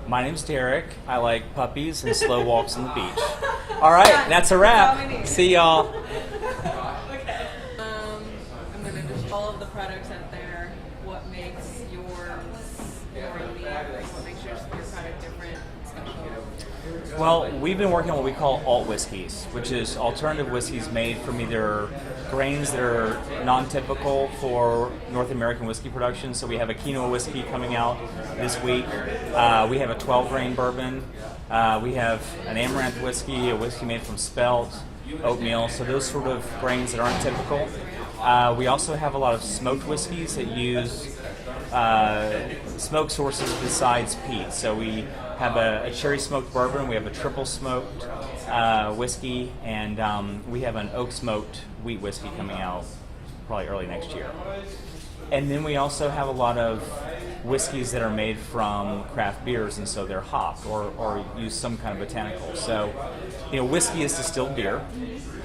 My name's Darek. I like puppies and slow walks on the beach. All right, that's a wrap. See y'all. Okay. I'm going to just all of the products out there. What makes yours unique? What makes your product different, special? Well, we've been working on what we call alt whiskeys, which is alternative whiskeys made from either grains that are non-typical for North American whiskey production. So we have a quinoa whiskey coming out this week. We have a 12-grain bourbon. We have an amaranth whiskey, a whiskey made from spelt, oatmeal. So those sort of grains that aren't typical. We also have a lot of smoked whiskeys that use smoke sources besides peat. So we have a cherry smoked bourbon, we have a triple smoked whiskey, and we have an oak smoked wheat whiskey coming out probably early next year. And then we also have a lot of whiskeys that are made from craft beers, and so they're hopped or use some kind of botanical. So, whiskey is distilled beer,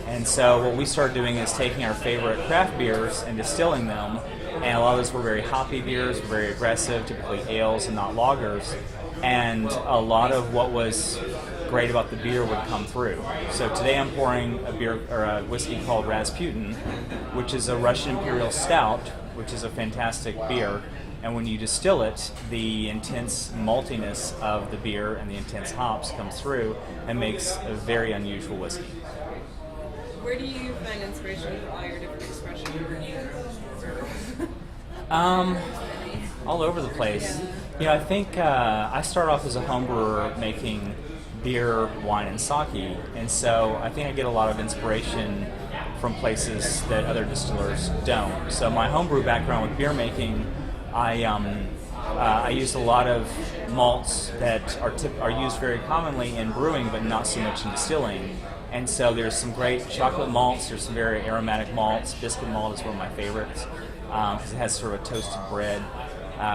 and so what we started doing is taking our favorite craft beers and distilling them, and a lot of those were very hoppy beers, very aggressive, typically ales and not lagers, and a lot of what was great about the beer would come through. So today I'm pouring a beer or a whiskey called Rasputin, which is a Russian Imperial Stout, which is a fantastic beer. And when you distill it, the intense maltiness of the beer and the intense hops comes through and makes a very unusual whiskey. Where do you find inspiration for all your different expressions? All over the place. I think I started off as a home brewer making beer, wine, and sake, and so I think I get a lot of inspiration from places that other distillers don't. So my homebrew background with beer making, I use a lot of malts that are used very commonly in brewing, but not so much in distilling. And so there's some great chocolate malts. There's some very aromatic malts. Biscuit malt is one of my favorites because it has sort of a toasted bread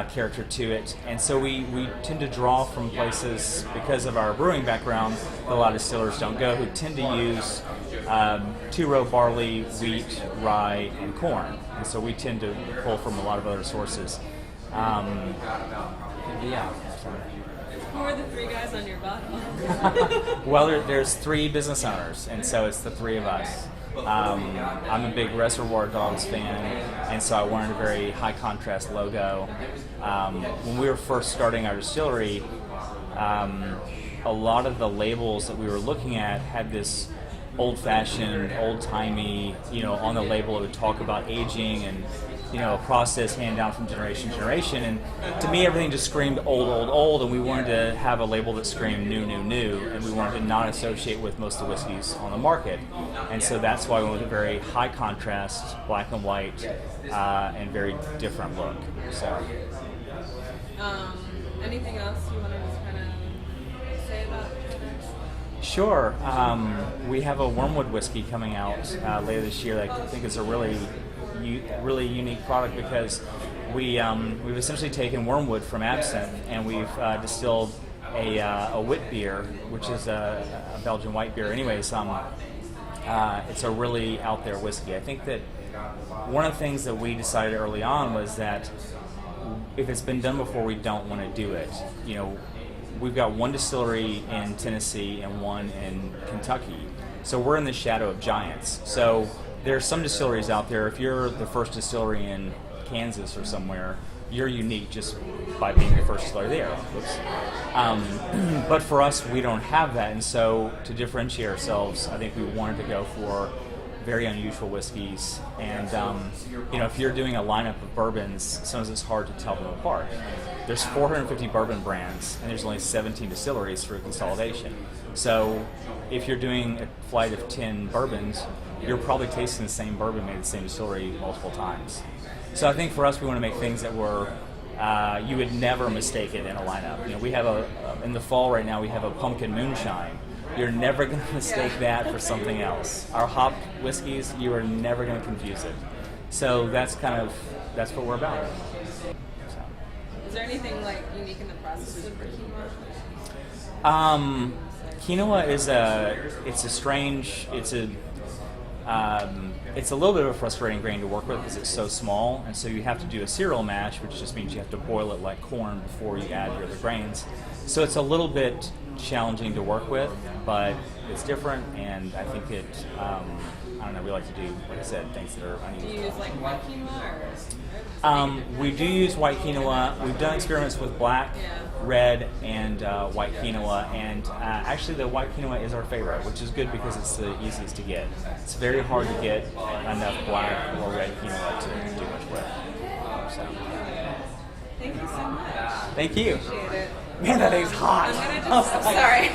character to it. And so we tend to draw from places, because of our brewing background, that a lot of distillers don't go, who tend to use two-row barley, wheat, rye, and corn. And so we tend to pull from a lot of other sources. Yeah. Who are the three guys on your bottle? Well, there's three business owners, and so it's the three of us. I'm a big Reservoir Dogs fan, and so I wanted a very high contrast logo. When we were first starting our distillery, a lot of the labels that we were looking at had this old-fashioned, old-timey, on the label it would talk about aging and a process handed down from generation to generation. And to me, everything just screamed old, and we wanted to have a label that screamed new, and we wanted to not associate with most of the whiskeys on the market. And so that's why we went with a very high contrast, black and white, and very different look. So. Anything else you want to just kind of say about products? Sure. We have a wormwood whiskey coming out later this year that I think is a really unique product, because we've essentially taken wormwood from absinthe and we've distilled a wit beer, which is a Belgian white beer. Anyways, it's a really out there whiskey. I think that one of the things that we decided early on was that if it's been done before, we don't want to do it. We've got one distillery in Tennessee and one in Kentucky, so we're in the shadow of giants. So there are some distilleries out there. If you're the first distillery in Kansas or somewhere, you're unique just by being the first distillery there. But for us, we don't have that, and so to differentiate ourselves, I think we wanted to go for very unusual whiskeys. And if you're doing a lineup of bourbons, sometimes it's hard to tell them apart. There's 450 bourbon brands, and there's only 17 distilleries through consolidation. So if you're doing a flight of 10 bourbons, you're probably tasting the same bourbon made at the same distillery multiple times. So I think for us, we want to make things that were you would never mistake it in a lineup. We have in the fall right now, we have a pumpkin moonshine. You're never going to mistake that for something else. Our hopped whiskeys, you are never going to confuse it. So that's what we're about. So. Is there anything unique in the process of quinoa? Quinoa is it's a little bit of a frustrating grain to work with because it's so small, and so you have to do a cereal mash, which just means you have to boil it like corn before you add your other grains. So it's a little bit challenging to work with, but it's different, and I think it. I don't know. We like to do, like I said, things that are unusual. Do you use like white quinoa or? We do use white quinoa. We've done experiments with black, red, and white quinoa, and actually the white quinoa is our favorite, which is good because it's the easiest to get. It's very hard to get enough black or red quinoa to do much with. So. Thank you so much. Thank you. Appreciate it. Man, that thing's hot. I'm sorry.